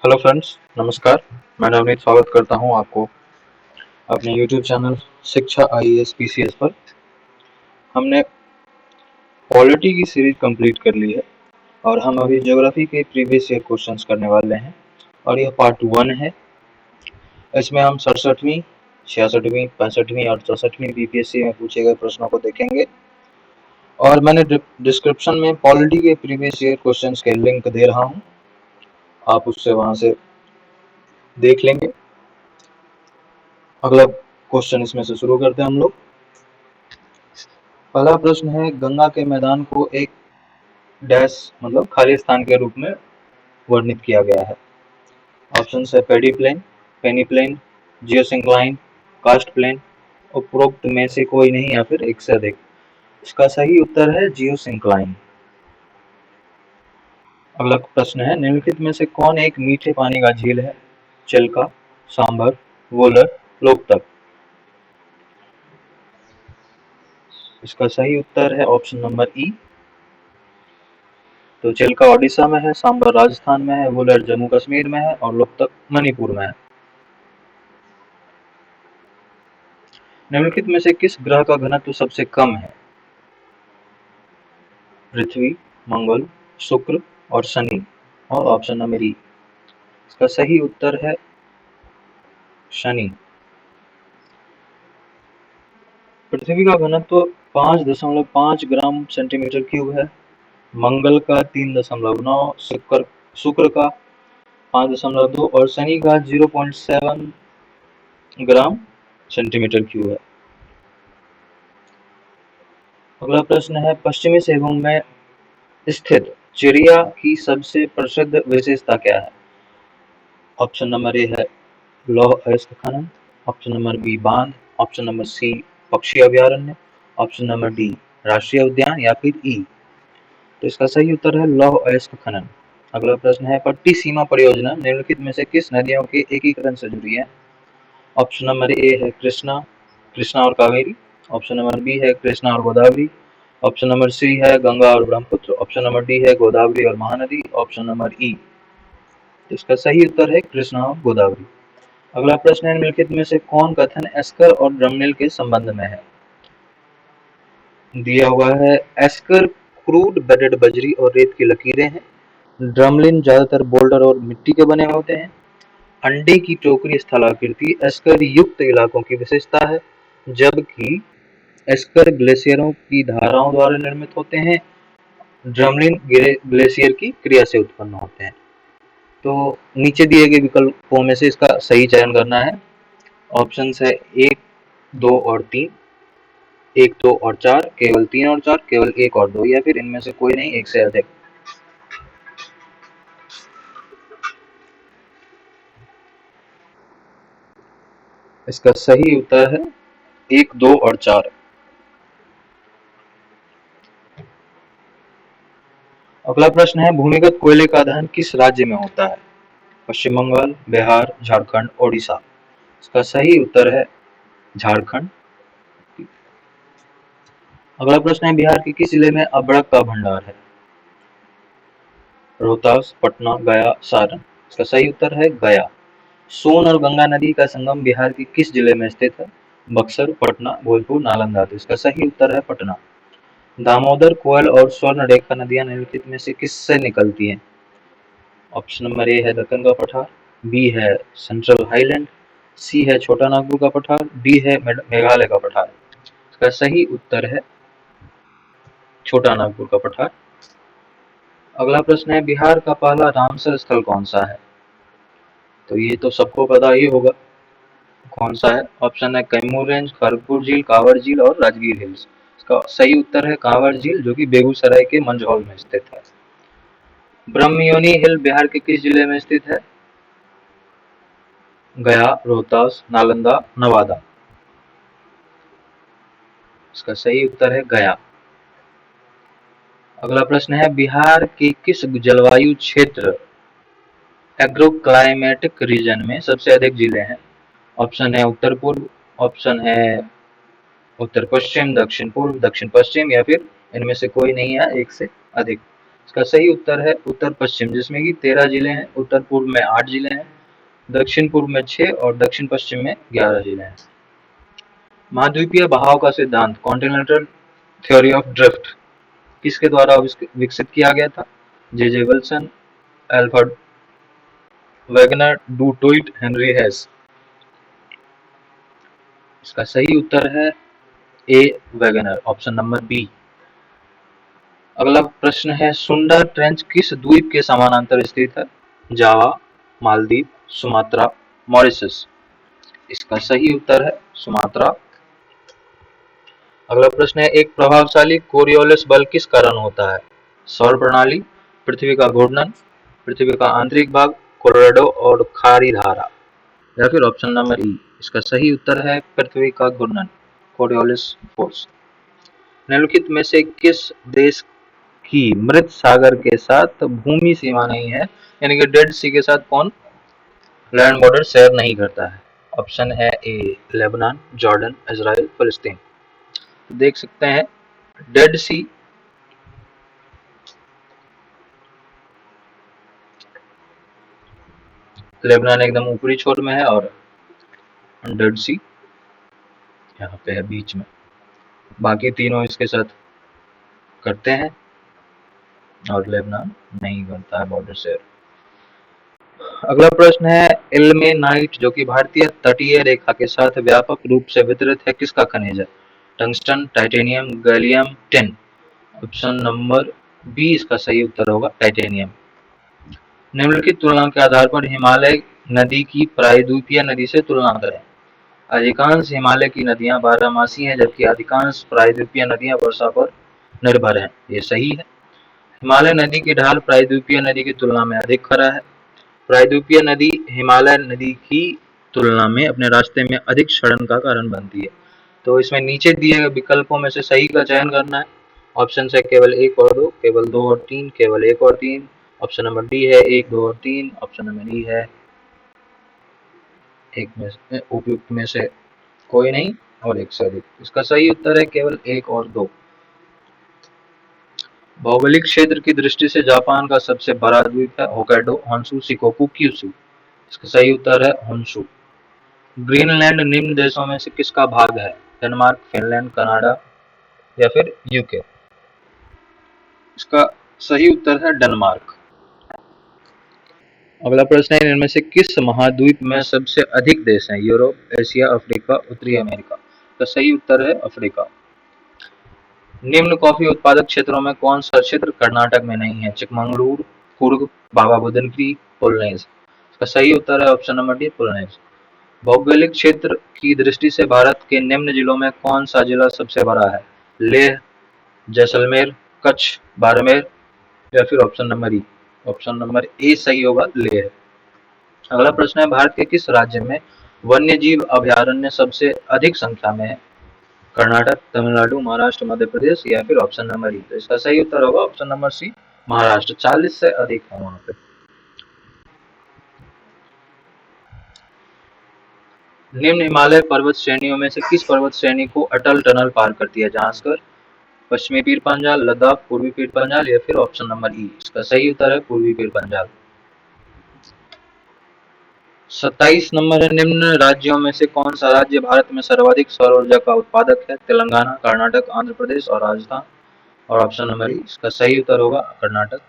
Hello friends, नमस्कार। मैं नवनीत स्वागत करता हूं आपको अपने यूट्यूब चैनल शिक्षा आईएएस पीसीएस पर। हमने पॉलिटी की सीरीज कंप्लीट कर ली है और हम अभी ज्योग्राफी के प्रीवियस ईयर क्वेश्चंस करने वाले हैं और यह पार्ट 1 है। इसमें हम 67वीं, 66वीं, 65वीं और 64वीं बीपीएससी में पूछे गए प्रश्नों को देखेंगे और मैंने डिस्क्रिप्शन में पॉलिटी के प्रीवियस ईयर क्वेश्चंस के लिंक दे रहा हूं, आप उससे वहां से देख लेंगे। अगला क्वेश्चन इसमें से शुरू करते हैं हम लोग। पहला प्रश्न है, गंगा के मैदान को एक डैश मतलब खाली स्थान के रूप में वर्णित किया गया है। ऑप्शन है पेडी प्लेन, पेनी प्लेन, जियोसिंक्लाइन, कास्ट प्लेन, उपरोक्त में से कोई नहीं या फिर एक से अधिक। इसका सही उत्तर है जियोसिंक्लाइन। अगला प्रश्न है, निम्नलिखित में से कौन एक मीठे पानी का झील है? चिल्का, सांभर, वोलर, लोकतक। इसका सही उत्तर है ऑप्शन नंबर ई। तो चिल्का ओडिशा में है, सांभर राजस्थान में है, वोलर जम्मू कश्मीर में है और लोकतक मणिपुर में है। निम्नलिखित में से किस ग्रह का घनत्व सबसे कम है? पृथ्वी, मंगल, शुक्र और शनि और ऑप्शन नंबर ई। इसका सही उत्तर है शनि। पृथ्वी का घनत्व 5.5 ग्राम सेंटीमीटर क्यूब है, मंगल का 3.9, शुक्र का 5.2 और शनि का 0.7 ग्राम सेंटीमीटर क्यूब है। अगला प्रश्न है, पश्चिमी सिंहभूम में स्थित चिड़िया की सबसे प्रसिद्ध विशेषता क्या है? ऑप्शन नंबर ए है लौह अयस्क खनन, ऑप्शन नंबर बी बांध, ऑप्शन नंबर सी पक्षी अभयारण्य, ऑप्शन नंबर डी राष्ट्रीय उद्यान या फिर ई। तो इसका सही उत्तर है लौह अयस्क खनन। अगला प्रश्न है, पट्टी सीमा परियोजना निम्नलिखित में से किस नदियों के एकीकरण से जुड़ी है? ऑप्शन नंबर ए है कृष्णा, कृष्णा और कावेरी, ऑप्शन नंबर बी है कृष्णा और गोदावरी, ऑप्शन नंबर सी है गंगा और ब्रह्मपुत्र, ऑप्शन नंबर डी है गोदावरी और महानदी, ऑप्शन नंबर ई। इसका सही उत्तर है कृष्णा और गोदावरी। अगला प्रश्न है, निम्नलिखित में से कौन कथन एस्कर और ड्रमनिल के संबंध में है? दिया हुआ है, एस्कर क्रूड बेडेड बजरी और रेत की लकीरें हैं, ड्रमलिन ज्यादातर बोल्डर और मिट्टी के बने होते हैं, अंडे की टोकरी स्थलाकृति एस्कर युक्त इलाकों की विशेषता है, जबकि एस्कर ग्लेशियरों की धाराओं द्वारा निर्मित होते हैं, ड्रमलिन ग्लेशियर की क्रिया से उत्पन्न होते हैं। तो नीचे दिए गए विकल्पों में से इसका सही चयन करना है। ऑप्शन है 1, 2 और 3, 1, 2 और 4, केवल 3 और 4, केवल 1 और 2 या फिर इनमें से कोई नहीं, एक से अधिक। इसका सही उत्तर है 1, 2 और 4। अगला प्रश्न है, भूमिगत कोयले का दहन किस राज्य में होता है? पश्चिम बंगाल, बिहार, झारखंड, ओडिशा। इसका सही उत्तर है झारखंड। अगला प्रश्न है, बिहार के किस जिले में अभ्रक का भंडार है? रोहतास, पटना, गया, सारण। इसका सही उत्तर है गया। सोन और गंगा नदी का संगम बिहार के किस जिले में स्थित है? बक्सर, पटना, भोजपुर, नालंदा। तो इसका सही उत्तर है पटना। दामोदर, कोयल और स्वर्ण रेखा नदियां निम्नलिखित में से किससे निकलती हैं? ऑप्शन नंबर ए है दक्कन का पठार, बी है सेंट्रल हाईलैंड, सी है छोटा नागपुर का पठार, डी है मेघालय का पठार। इसका सही उत्तर है छोटा नागपुर का पठार। अगला प्रश्न है, बिहार का पहला रामसर स्थल कौन सा है? तो ये तो सबको पता ही होगा कौन सा है। ऑप्शन है कैमूर रेंज, खड़गपुर झील, कांवड़ झील और राजगीर हिल्स। इसका सही उत्तर है कांवड़ झील, जो कि बेगूसराय के मंझौल में स्थित है। ब्रह्मयोनी हिल बिहार के किस जिले में स्थित है? गया, रोहतास, नालंदा, नवादा। इसका सही उत्तर है गया। अगला प्रश्न है, बिहार के किस जलवायु क्षेत्र एग्रोक्लाइमेटिक रीजन में सबसे अधिक जिले हैं? ऑप्शन है उत्तर पूर्व, ऑप्शन है उत्तर पश्चिम, दक्षिण पूर्व, दक्षिण पश्चिम या फिर इनमें से कोई नहीं है, एक से अधिक। इसका सही उत्तर है उत्तर पश्चिम, जिसमें कि 13 जिले हैं। उत्तर पूर्व में 8 जिले हैं, दक्षिण पूर्व में 6 और दक्षिण पश्चिम में 11 जिले हैं। महाद्वीपीय बहाव का सिद्धांत कॉन्टिनेंटल थ्योरी ऑफ ड्रिफ्ट किसके द्वारा विकसित किया गया था? J Wilson, Alfred Wegener, Du Toit, Henry Hess. इसका सही उत्तर है A Wegener, option number B. अगला प्रश्न है सुंडा ट्रेंच किस द्वीप के समानांतर स्थित है? जावा, मालदीव, सुमात्रा, मॉरिशस। इसका सही उत्तर है सुमात्रा। अगला प्रश्न है एक प्रभावशाली कोरियोलिस बल किस कारण होता है? सौर प्रणाली, पृथ्वी का घूर्णन, पृथ्वी का आंतरिक भाग, कोलोराडो और खारी धारा, या फिर ऑप्शन नंबर ई। इसका सही उत्तर है पृथ्वी का घूर्णन, कोरियोलिस फोर्स। निम्नलिखित में से किस देश की मृत सागर के साथ भूमि सीमा नहीं है, यानी कि डेड सी के साथ कौन लैंड बॉर्डर शेयर नहीं करता है? ऑप्शन है ए लेबनान, जॉर्डन, इजराइल, फिलिस्तीन। तो देख सकते हैं डेड सी लेबनान एकदम ऊपरी छोर में है और डेड सी यहाँ पे है बीच में। बाकी तीनों इसके साथ करते हैं और लेबनान नहीं करता है बॉर्डर शेयर। अगला प्रश्न है इल्मेनाइट जो कि भारतीय तटीय रेखा के साथ व्यापक रूप से वितरित है किसका खनिज है? Tungsten, titanium, gallium, tin. Option number B इसका सही उत्तर होगा टाइटेनियम। निम्नलिखित तुलना के आधार पर हिमालय नदी की प्रायद्वीपीय नदी से तुलना करें। अधिकांश हिमालय की नदियां बारहमासी हैं जबकि अधिकांश प्रायद्वीपीय नदियां वर्षा पर निर्भर हैं। ये सही है। हिमालय नदी की ढाल प्रायद्वीपीय नदी की तुलना में अधिक खड़ा है। प्रायद्वीपीय नदी हिमालय नदी की तुलना में अपने रास्ते में अधिक क्षरण का कारण बनती है। तो इसमें नीचे दिए गए विकल्पों में से सही का चयन करना है। ऑप्शन है केवल 1 और 2, केवल 2 और 3, केवल 1 और 3। ऑप्शन नंबर डी है 1, 2 और 3। ऑप्शन नंबर ई है एक में से उपयुक्त में से कोई नहीं और एक से अधिक। इसका सही उत्तर है केवल 1 और 2। भौगोलिक क्षेत्र की दृष्टि से जापान का सबसे बड़ा द्वीप है होक्काइडो, होन्शु, शिकोकू, क्यूशू। इसका सही उत्तर है होन्शु। ग्रीनलैंड निम्न देशों में से किसका भाग है? डेनमार्क, फिनलैंड, कनाडा या फिर यूके। इसका सही उत्तर है डेनमार्क। अगला प्रश्न है इनमें से किस महाद्वीप में सबसे अधिक देश हैं? यूरोप, एशिया, अफ्रीका, उत्तरी अमेरिका। तो सही उत्तर है अफ्रीका। निम्न कॉफी उत्पादक क्षेत्रों में कौन सा क्षेत्र कर्नाटक में नहीं है? चिकमंगलुरु, कुर्ग, बाबा बुदनगिरी, पुलनेज। इसका सही उत्तर है ऑप्शन नंबर डी पुलनेज। भौगोलिक क्षेत्र की दृष्टि से भारत के निम्न जिलों में कौन सा जिला सबसे बड़ा है? लेह, जैसलमेर, कच्छ, बाड़मेर या फिर option number E. Option number A सही होगा लेह। अगला प्रश्न है भारत के किस राज्य में वन्य जीव अभयारण्य सबसे अधिक संख्या में है? कर्नाटक, तमिलनाडु, महाराष्ट्र, मध्य प्रदेश या फिर ऑप्शन नंबर ई। तो इसका सही उत्तर होगा ऑप्शन नंबर सी महाराष्ट्र। 40 से अधिक है वहां पे। निम्न हिमालय पर्वत श्रेणियों में से किस पर्वत श्रेणी को अटल टनल पार करती है? जांस्कर, पश्चिमी पीर पंजाल, लद्दाख, पूर्वी पीर पंजाल या फिर ऑप्शन नंबर ई। इसका सही उत्तर है पूर्वी पीर पंजाल। 27 नंबर है निम्न राज्यों में से कौन सा राज्य भारत में सर्वाधिक सौर ऊर्जा का उत्पादक है? तेलंगाना, कर्नाटक, आंध्र प्रदेश और राजस्थान और ऑप्शन नंबर ई। इसका सही उत्तर होगा कर्नाटक।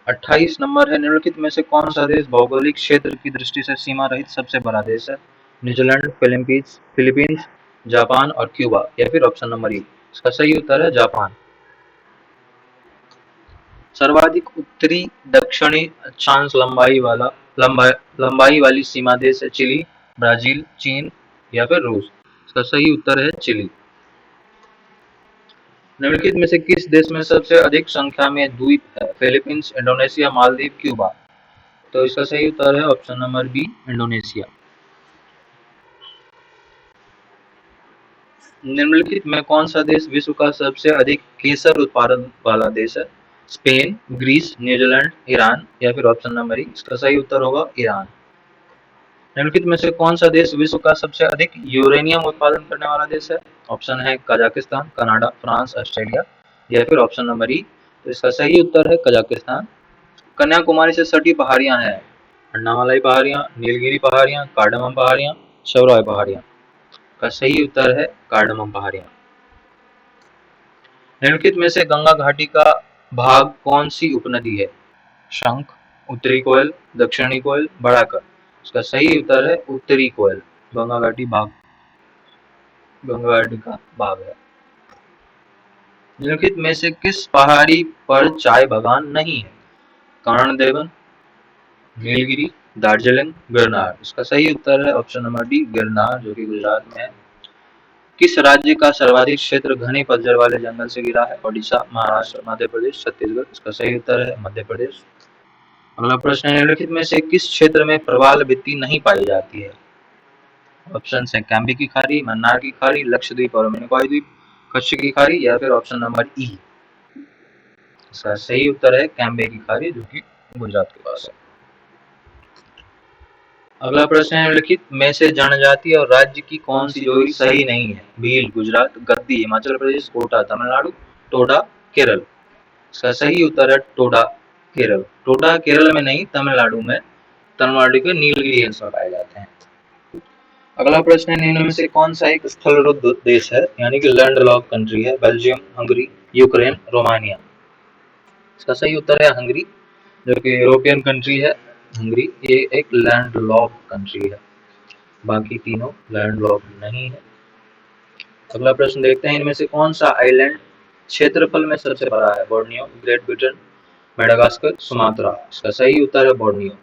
28 नंबर है निम्नलिखित में से कौन सा देश भौगोलिक क्षेत्र की दृष्टि से सीमा रहित सबसे बड़ा देश है? न्यूजीलैंड, फिलीपींस, जापान और क्यूबा या फिर ऑप्शन नंबर ई। इसका सही उत्तर है जापान। सर्वाधिक उत्तरी दक्षिणी अक्षांश लंबाई वाली सीमा देश है चिली, ब्राजील, चीन या फिर रूस। इसका सही उत्तर है चिली। निम्नलिखित में से किस देश में सबसे अधिक संख्या में द्वीप है? Philippines, Indonesia, Maldives, Cuba. तो इसका सही उत्तर है ऑप्शन नंबर बी इंडोनेशिया। निम्नलिखित में कौन सा देश विश्व का सबसे अधिक केसर उत्पादन वाला देश है? स्पेन, ग्रीस, न्यूजीलैंड, ईरान या फिर ऑप्शन नंबर ई। इसका सही उत्तर होगा ईरान। निम्नलिखित में से कौन सा देश विश्व का सबसे अधिक यूरेनियम उत्पादन करने वाला देश है? ऑप्शन है कजाकिस्तान, कनाडा, फ्रांस, ऑस्ट्रेलिया या फिर ऑप्शन नंबर ई तो इसका सही उत्तर है कजाकिस्तान। कन्याकुमारी से सटी पहाड़ियां हैं अन्नामलाई पहाड़ियां, नीलगिरी पहाड़ियां, कार्डमम पहाड़ियां, शौरॉय पहाड़ियां। का सही उत्तर है कार्डमम पहाड़ियां। निम्नलिखित में से गंगा घाटी का भाग कौन सी उपनदी है? शंख, उत्तरी कोयल, दक्षिणी कोयल, बड़ाकर। इसका सही उत्तर है उत्तरी कोयल। गंगा घाटी का भाग है। निम्नलिखित में से किस पहाड़ी पर चाय बागान नहीं है? कर्णदेवन, नीलगिरी, दार्जिलिंग, गिरनार। इसका सही उत्तर है ऑप्शन नंबर डी गिरनार, जो कि गुजरात में है। किस राज्य का सर्वाधिक क्षेत्र घने पतझड़ वाले जंगल से घिरा है? ओडिशा, महाराष्ट्र, मध्य प्रदेश, छत्तीसगढ़। इसका सही उत्तर है मध्य प्रदेश। अगला प्रश्न है, निम्नलिखित में से किस क्षेत्र में प्रवाल भित्ति नहीं पाई जाती है? ऑप्शन है कैम्बे की खाड़ी, मन्नार की खाड़ी, लक्षद्वीप और मिनिकॉय द्वीप, कच्छ की खाड़ी, या फिर ऑप्शन नंबर ई। इसका सही उत्तर है कैम्बे की खाड़ी, जो कि गुजरात के पास है। अगला प्रश्न है, निम्नलिखित में से जनजाति और राज्य की कौन सी जोड़ी सही नहीं है? भील गुजरात, गद्दी हिमाचल प्रदेश, कोटा तमिलनाडु, टोडा केरल। इसका सही उत्तर है टोडा केरल। टोडा केरल में नहीं, तमिलनाडु में, तमिलनाडु के नीलगिरी हिल्स में पाए जाते हैं। अगला प्रश्न है, निम्न में से कौन सा एक स्थलरुद्ध देश है, यानी कि लैंडलॉक कंट्री है? Belgium, Hungary, Ukraine, Romania. इसका सही उत्तर है हंगरी, जो कि यूरोपियन कंट्री है। हंगरी ये एक लैंडलॉक कंट्री है, बाकी तीनों लैंडलॉक नहीं है। अगला प्रश्न देखते हैं, इनमें से कौन सा आइलैंड क्षेत्रफल में सबसे बड़ा है? Borneo, great Britain, Madagascar, Sumatra. इसका सही उत्तर है बोर्नियो।